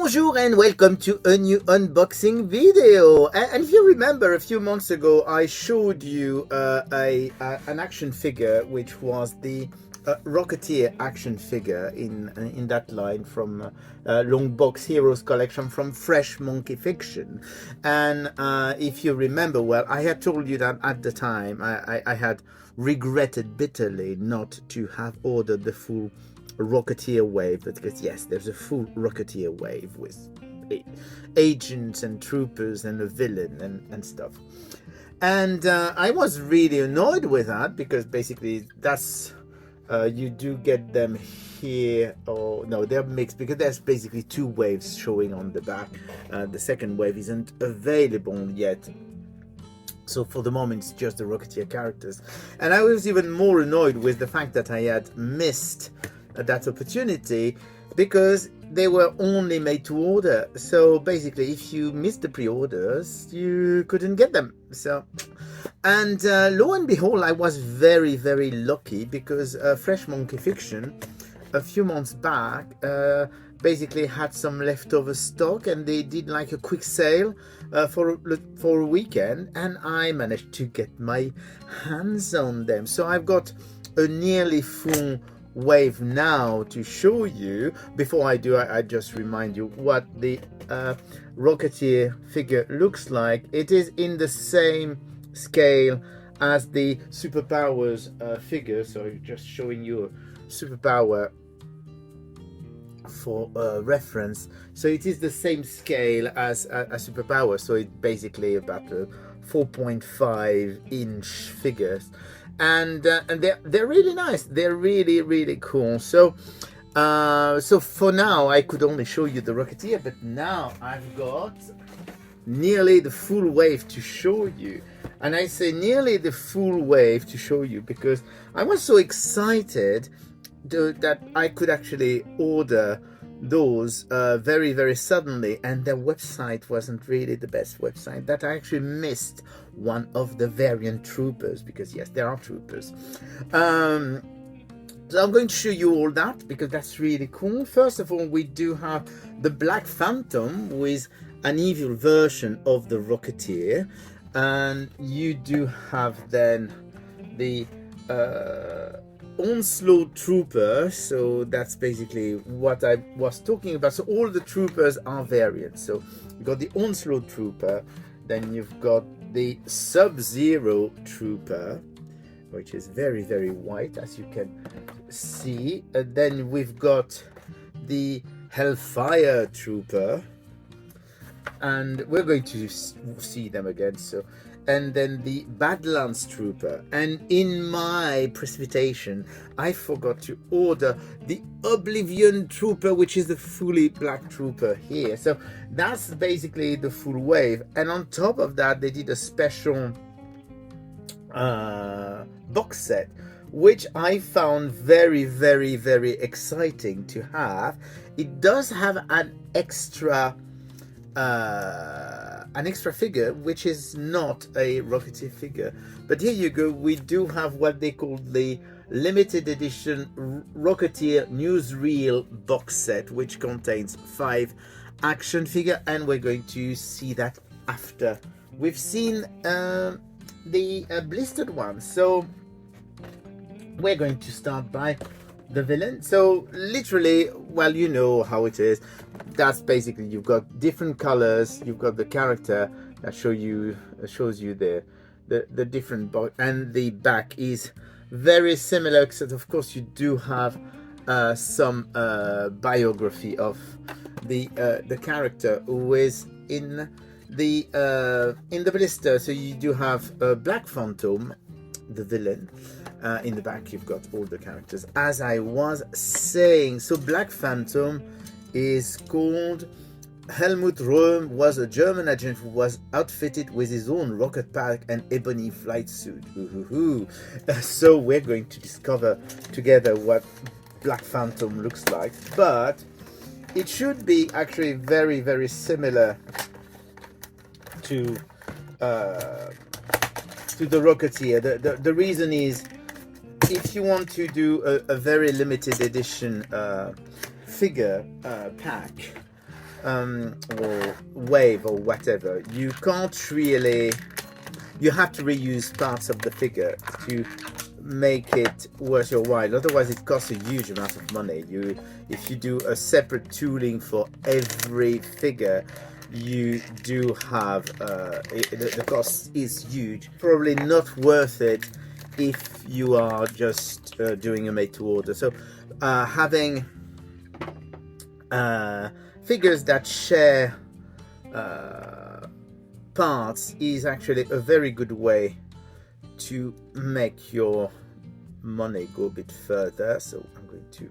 Bonjour and welcome to a new unboxing video. And if you remember, a few months ago I showed you an action figure, which was the Rocketeer action figure in that line from Long Box Heroes collection from Fresh Monkey Fiction. And if you remember well, I had told you that at the time I had regretted bitterly not to have ordered the full Rocketeer wave, because yes, there's a full Rocketeer wave with agents and troopers and a villain and stuff. And I was really annoyed with that, because basically that's you do get them here, or no, they're mixed, because there's basically two waves showing on the back. The second wave isn't available yet, so for the moment it's just the Rocketeer characters. And I was even more annoyed with the fact that I had missed that opportunity, because they were only made to order. So basically, if you missed the pre-orders, you couldn't get them. So, and lo and behold, I was very lucky, because Fresh Monkey Fiction a few months back basically had some leftover stock, and they did like a quick sale for a weekend, and I managed to get my hands on them. So I've got a nearly full wave now to show you. Before I do, I just remind you what the Rocketeer figure looks like. It is in the same scale as the Superpowers figure, so just showing you a Superpower for reference. So it is the same scale as a Superpower, so it's basically about a 4.5 inch figures. And they're really nice. They're really cool. So so for now I could only show you the Rocketeer, but now I've got nearly the full wave to show you. And I say nearly the full wave to show you because I was so excited that I could actually order those very suddenly, and their website wasn't really the best website, that I actually missed one of the variant troopers, because yes, there are troopers. So I'm going to show you all that, because that's really cool. First of all, we do have the Black Phantom, who is an evil version of the Rocketeer, and you do have then the Onslaught Trooper. So that's basically what I was talking about. So all the troopers are variants. So you've got the Onslaught Trooper, then you've got the Subzero Trooper, which is very white, as you can see. And then we've got the Hellfire Trooper, and we're going to see them again. So, and then the Badland Trooper. And in my precipitation, I forgot to order the Oblivion Trooper, which is the fully black trooper here. So that's basically the full wave. And on top of that, they did a special box set, which I found very exciting to have. It does have an extra figure, which is not a Rocketeer figure, but here you go. We do have what they call the limited edition Rocketeer newsreel box set, which contains 5 action figure, and we're going to see that after we've seen the blistered one. So we're going to start by the villain. So literally, well, you know how it is. That's basically, you've got different colors, you've got the character that shows you the different and the back is very similar, except of course you do have some biography of the character who is in the blister. So you do have Black Phantom, the villain. In the back you've got all the characters, as I was saying. So Black Phantom is called Helmut Röhm, was a German agent who was outfitted with his own rocket pack and ebony flight suit. So we're going to discover together what Black Phantom looks like, but it should be actually very similar to the Rocketeer. The reason is, if you want to do a very limited edition figure pack, or wave or whatever, you can't really, you have to reuse parts of the figure to make it worth your while. Otherwise it costs a huge amount of money. If you do a separate tooling for every figure, you do have the cost is huge. Probably not worth it if you are just doing a made to order. So having figures that share parts is actually a very good way to make your money go a bit further. So I'm going to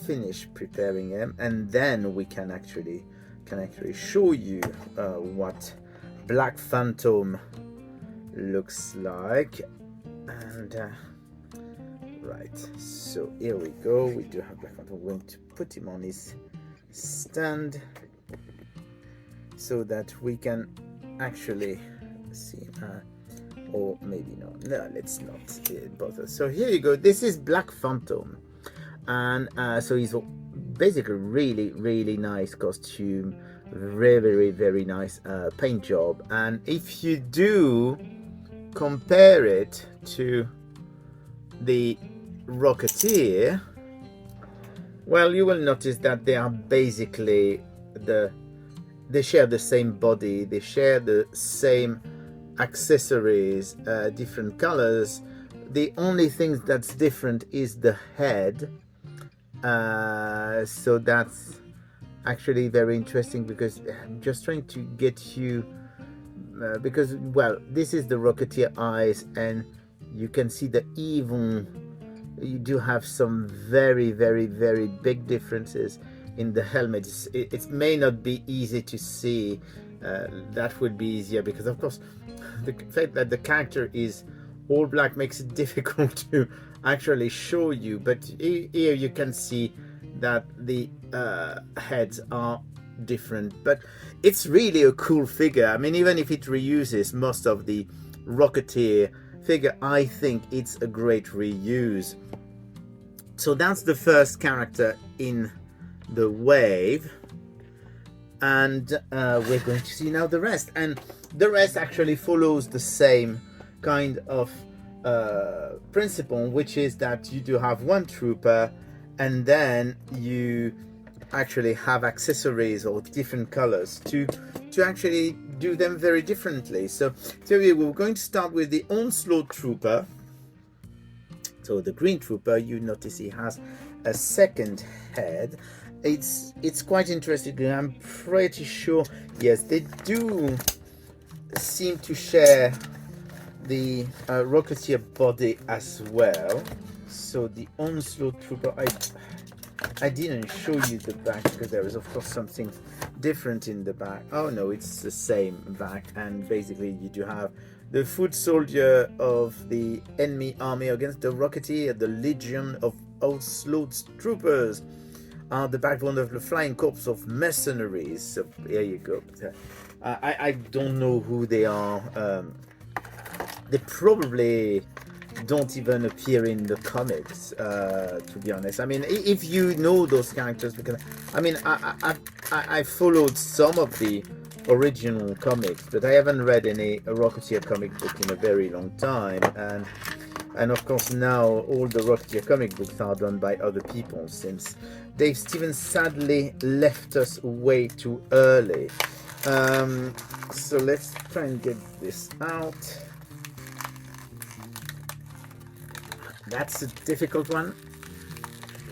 finish preparing them, and then we can actually show you what Black Phantom looks like. And right, so here we go. We do have Black Phantom. We're going to put him on his stand so that we can actually see, or maybe not. No, let's not bother. So here you go. This is Black Phantom, and so he's basically really nice costume, very nice paint job. And if you do compare it to the Rocketeer, well, you will notice that they are basically they share the same body, they share the same accessories, different colors. The only thing that's different is the head. So that's actually very interesting, because I'm just trying to get you because, well, this is the Rocketeer eyes, and you can see that even you do have some very big differences in the helmet. It may not be easy to see. That would be easier, because of course the fact that the character is all black makes it difficult to actually show you, but here you can see that the heads are different. But it's really a cool figure. I mean, even if it reuses most of the Rocketeer figure, I think it's a great reuse. So that's the first character in the wave, and we're going to see now the rest. And the rest actually follows the same kind of principle, which is that you do have one trooper, and then you actually have accessories or different colors to actually do them very differently. So we're going to start with the Onslaught Trooper. So the green trooper, you notice he has a second head. It's quite interesting. I'm pretty sure, yes, they do seem to share the Rocketeer body as well. So the Onslaught Trooper, I didn't show you the back, because there is of course something different in the back. Oh no, it's the same back, and basically you do have the foot soldier of the enemy army against the Rocketeer, the Legion of Onslaught Troopers, are the backbone of the flying corps of mercenaries. So here you go. I don't know who they are. They probably don't even appear in the comics, to be honest. I mean, if you know those characters, because I mean, I followed some of the original comics, but I haven't read any Rocketeer comic book in a very long time, and of course now all the Rocketeer comic books are done by other people, since Dave Stevens sadly left us way too early. So let's try and get this out. That's a difficult one,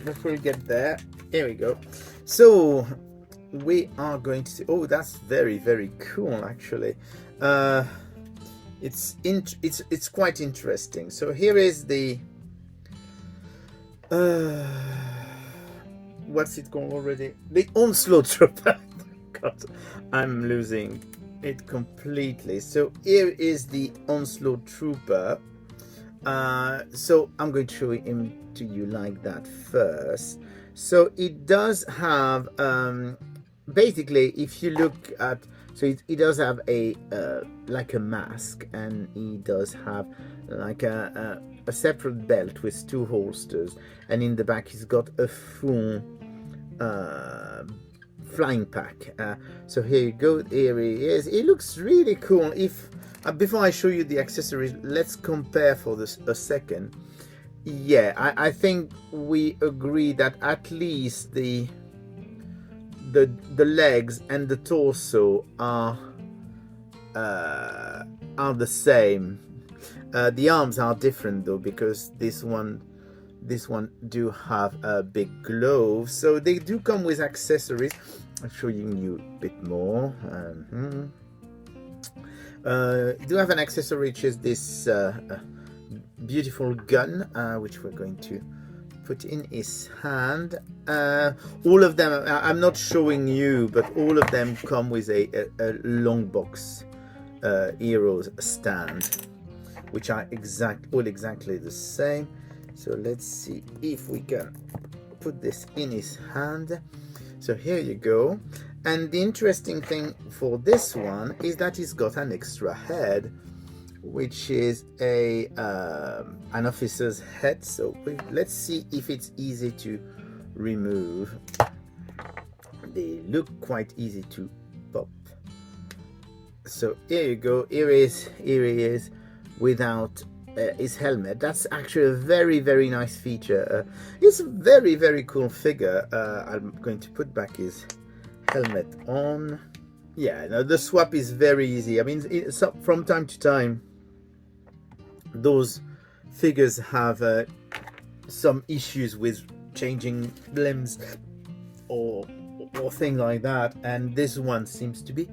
but we'll get there. Here we go. So we are going to see, oh, that's very cool actually. It's quite interesting. So here is the what's it called already? The Onslaught Trooper. God, I'm losing it completely. So here is the Onslaught Trooper. So I'm going to show him to you like that first. So it does have basically, if you look at, so it does have a like a mask, and he does have like a separate belt with two holsters, and in the back he's got a full flying pack. So here you go, here he is. It looks really cool. If before I show you the accessories, let's compare for this a second. Yeah, I think we agree that at least the legs and the torso are the same. The arms are different though, because this one do have a big glove, so they do come with accessories. I'm showing you a bit more. Do have an accessory, which is this beautiful gun, which we're going to put in his hand. All of them, I'm not showing you, but all of them come with a long box heroes stand, which are all exactly the same. So let's see if we can put this in his hand. So here you go. And the interesting thing for this one is that he's got an extra head, which is an officer's head. So let's see if it's easy to remove. They look quite easy to pop. So here you go. Here he is without his helmet. That's actually a very, very nice feature. It's a very, very cool figure. I'm going to put back his helmet on. Yeah, no, the swap is very easy. I mean, from time to time, those figures have some issues with changing limbs or thing like that, and this one seems to be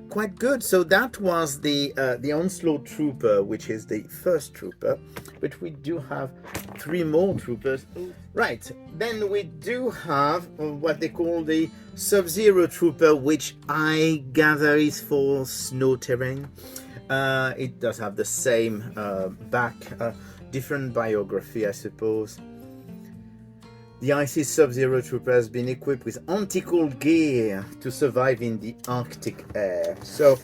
quite good. So that was the Onslaught Trooper, which is the first trooper, but we do have 3 more troopers. Right, then we do have what they call the Subzero Trooper, which I gather is for snow terrain. It does have the same back, different biography, I suppose. The icy Subzero Trooper has been equipped with anti-cold gear to survive in the Arctic air. So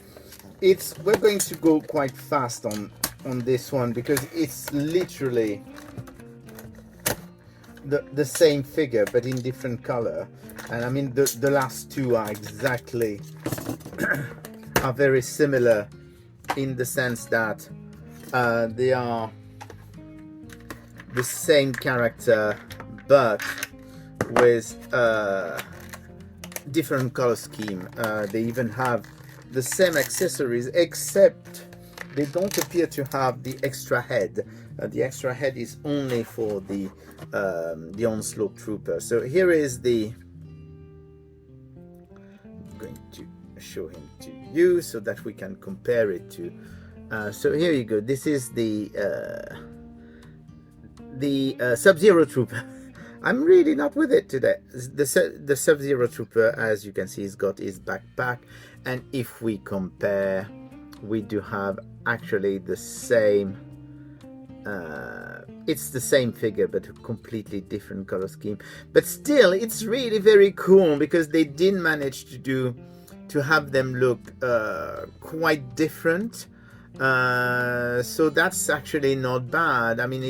we're going to go quite fast on this one, because it's literally the same figure but in different color. And I mean the last two are exactly are very similar in the sense that they are the same character but with different color scheme. They even have the same accessories, except they don't appear to have the extra head. The extra head is only for the Onslaught Trooper. So here is I'm going to show him to you so that we can compare it to. So here you go. This is the Subzero Trooper. I'm really not with it today. The Subzero Trooper, as you can see, he's got his backpack, and if we compare, we do have actually the same. It's the same figure, but a completely different color scheme. But still, it's really very cool because they did manage to have them look quite different. So that's actually not bad. I mean,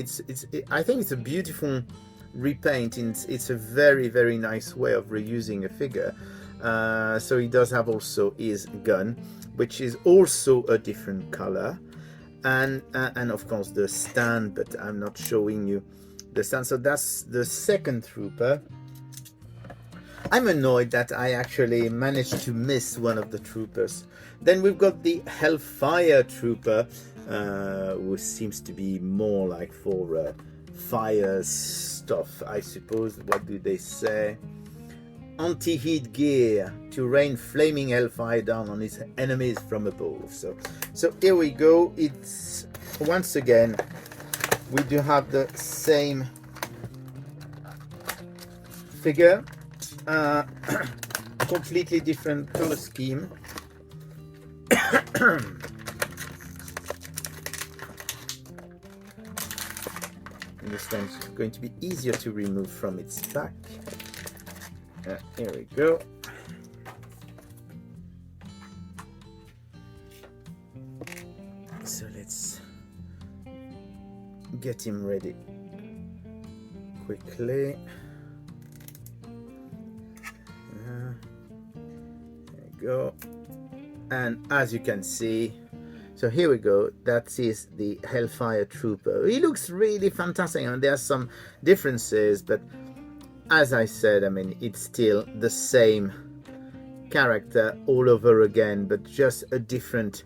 I think it's a beautiful repaint. It's a very, very nice way of reusing a figure. So he does have also his gun, which is also a different color, and of course the stand, but I'm not showing you the stand. So that's the second trooper. I'm annoyed that I actually managed to miss one of the troopers. Then we've got the Hellfire Trooper, who seems to be more like for fire stuff, I suppose. What do they say? Anti-heat gear to rain flaming hellfire down on his enemies from above. So here we go. It's once again we do have the same figure, completely different color scheme. And this one's going to be easier to remove from its back. Here we go. So let's get him ready quickly. go. And as you can see, so here we go, that is the Hellfire Trooper. He looks really fantastic, and there are some differences, but as I said, I mean, it's still the same character all over again, but just a different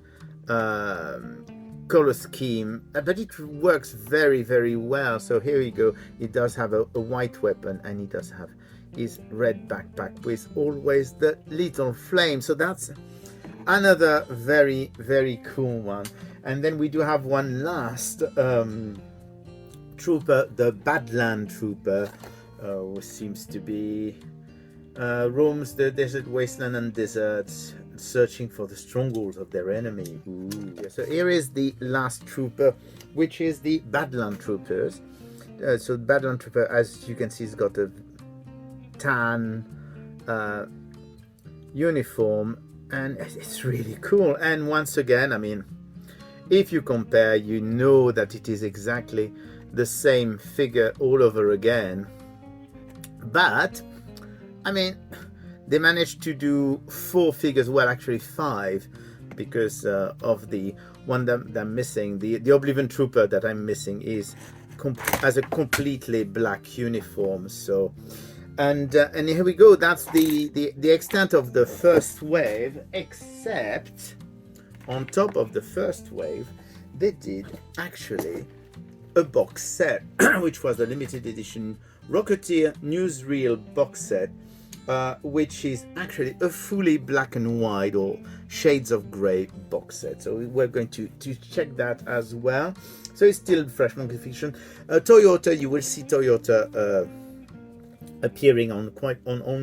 color scheme, but it works very, very well. So here we go, he does have a white weapon, and he does have his red backpack with always the little flame. So that's another very, very cool one. And then we do have one last trooper, the Badland Trooper, who seems to be roams the desert wasteland and deserts, searching for the strongholds of their enemy. Ooh. So here is the last trooper, which is the Badland Troopers. So Badland Trooper, as you can see, has got a tan uniform, and it's really cool. And once again, I mean, if you compare, you know that it is exactly the same figure all over again. But I mean, they managed to do 4 figures, well actually 5, because of the one that I'm missing. The Oblivion Trooper that I'm missing has a completely black uniform. So and here we go, that's the extent of the first wave, except on top of the first wave they did actually a box set which was a limited edition Rocketeer newsreel box set, which is actually a fully black and white or shades of grey box set. So we're going to check that as well. So it's still fresh monkey fiction. Toyota, you will see Toyota appearing on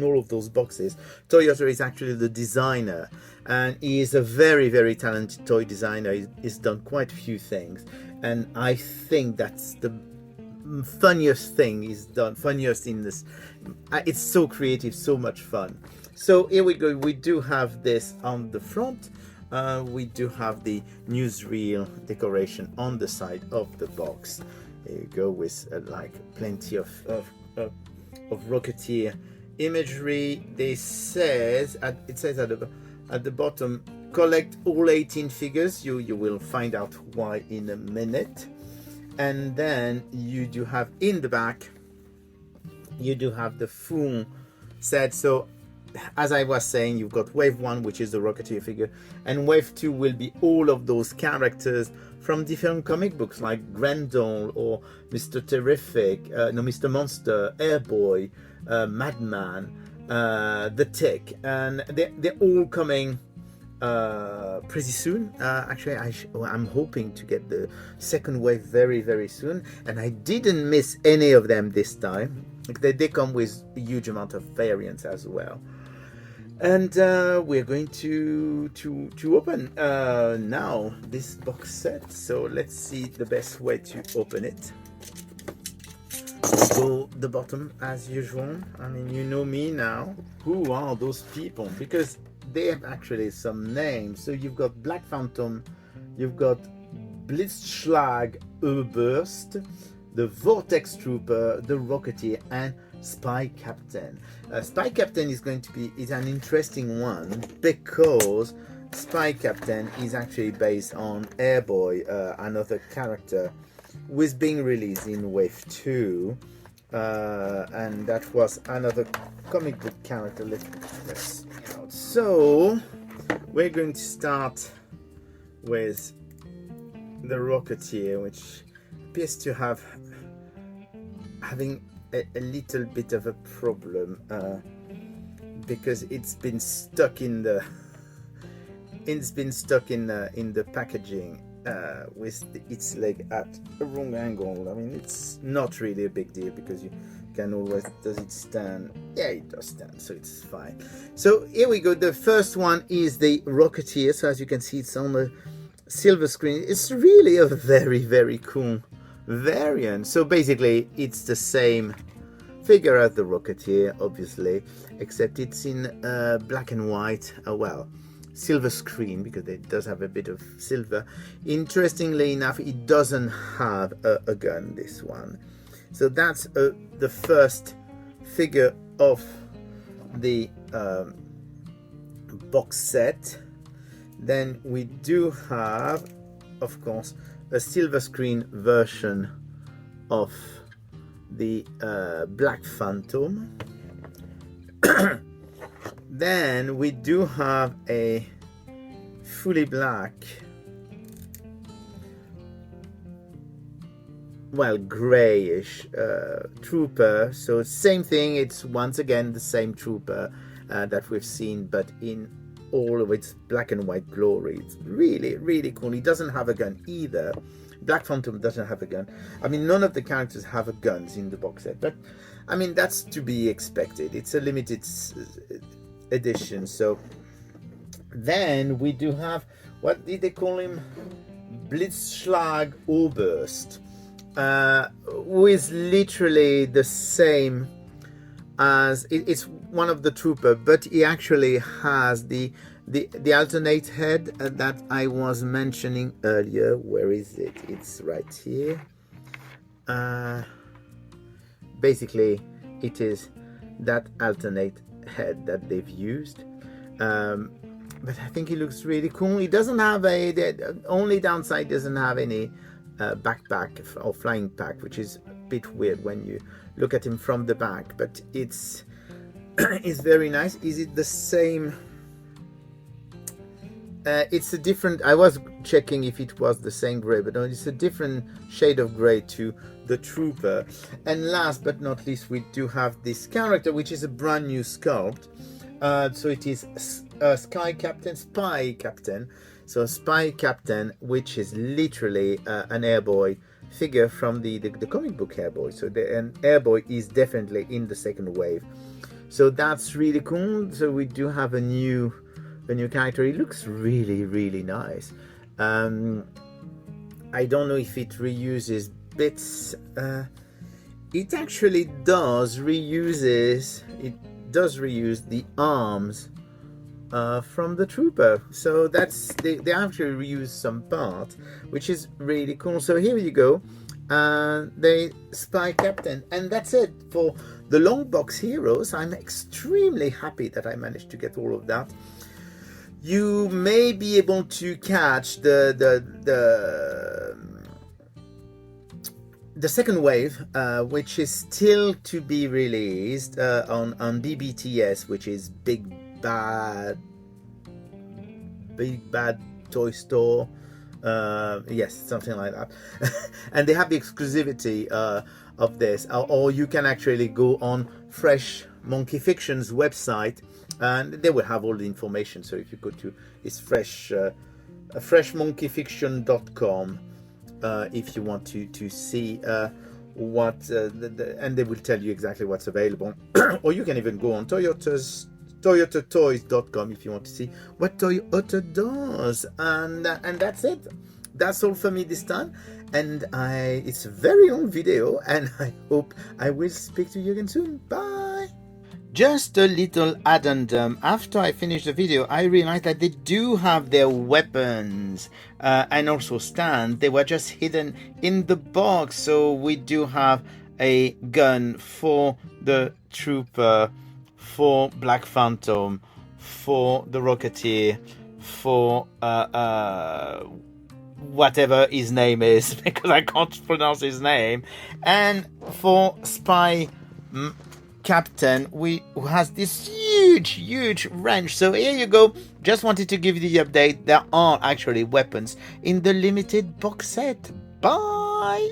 all of those boxes. Toyota is actually the designer, and he is a very, very talented toy designer. He's done quite a few things, and I think that's the funniest thing he's done. Funniest in this, it's so creative, so much fun. So here we go, we do have this on the front, we do have the newsreel decoration on the side of the box. There you go, with like plenty of Rocketeer imagery. It says at the bottom, collect all 18 figures. You will find out why in a minute. And then you do have in the back, you do have the full set. So as I was saying, you've got wave 1, which is the Rocketeer figure, and wave 2 will be all of those characters from different comic books like Grendel or Mr. Terrific, Mr. Monster, Airboy, Madman, The Tick, and they're all coming pretty soon. Actually, I'm hoping to get the second wave very, very soon, and I didn't miss any of them this time. They come with a huge amount of variants as well. And we're going to open now this box set. So let's see the best way to open it. Go the bottom as usual. I mean, you know me now. Who are those people? Because they have actually some names. So you've got Black Phantom, you've got Blitzschlag Urburst, the Vortex Trooper, the Rocketeer, and Spy Captain. Spy Captain is an interesting one, because Spy Captain is actually based on Airboy, another character who is being released in Wave 2, and that was another comic book character. Let's check out. So we're going to start with the Rocketeer, which appears to having a little bit of a problem, because it's been stuck in the packaging with its leg at a wrong angle. I mean, it's not really a big deal, because you can always, does it stand? Yeah, it does stand, so it's fine. So here we go. The first one is the Rocketeer. So as you can see, it's on the silver screen. It's really a very, very cool variant. So basically it's the same figure as the Rocketeer, obviously, except it's in black and white. Well, silver screen, because it does have a bit of silver. Interestingly enough, it doesn't have a gun, this one. So that's the first figure of the box set. Then we do have, of course, a silver screen version of the Black Phantom. Then we do have a fully black, well, grayish trooper. So same thing, it's once again the same trooper that we've seen, but in all of its black and white glory. It's really, really cool. He doesn't have a gun either. Black Phantom doesn't have a gun. I mean, none of the characters have guns in the box set, but I mean, that's to be expected. It's a limited edition. So then we do have, what did they call him? Blitzschlag Oberst, who is literally the same as, it's one of the trooper, but he actually has the alternate head that I was mentioning earlier. Where is it? It's right here. Basically, it is that alternate head that they've used. But I think he looks really cool. He doesn't have the only downside, doesn't have any backpack or flying pack, which is a bit weird when you look at him from the back, but it's it's very nice. Is it the same? It's a different, I was checking if it was the same gray, but no, it's a different shade of gray to the trooper. And last but not least, we do have this character, which is a brand new sculpt. So it is Spy Captain. So Spy Captain, which is literally an Airboy figure from the comic book Airboy. So an Airboy is definitely in the second wave. So that's really cool. So we do have a new character. He looks really, really nice. I don't know if it reuses bits. It actually does reuse the arms from the trooper. So that's they actually reuse some part, which is really cool. So here you go, the Spy Captain, and that's it for the long box heroes. I'm extremely happy that I managed to get all of that. You may be able to catch the second wave, which is still to be released on BBTS, which is Big Bad Toy Store. Yes, something like that. And they have the exclusivity of this, or you can actually go on Fresh Monkey Fiction's website, and they will have all the information. So if you go to freshmonkeyfiction.com, if you want to see what and they will tell you exactly what's available. Or you can even go on toyotatoys.com if you want to see what Toyota does. And that's it. That's all for me this time, and it's a very long video, and I hope I will speak to you again soon. Bye. Just a little addendum. After I finished the video, I realized that they do have their weapons and also stand. They were just hidden in the box. So we do have a gun for the Trooper, for Black Phantom, for the Rocketeer, for whatever his name is, because I can't pronounce his name, and for Spy Captain, who has this huge wrench. So here you go. Just wanted to give you the update. There are actually weapons in the limited box set. Bye.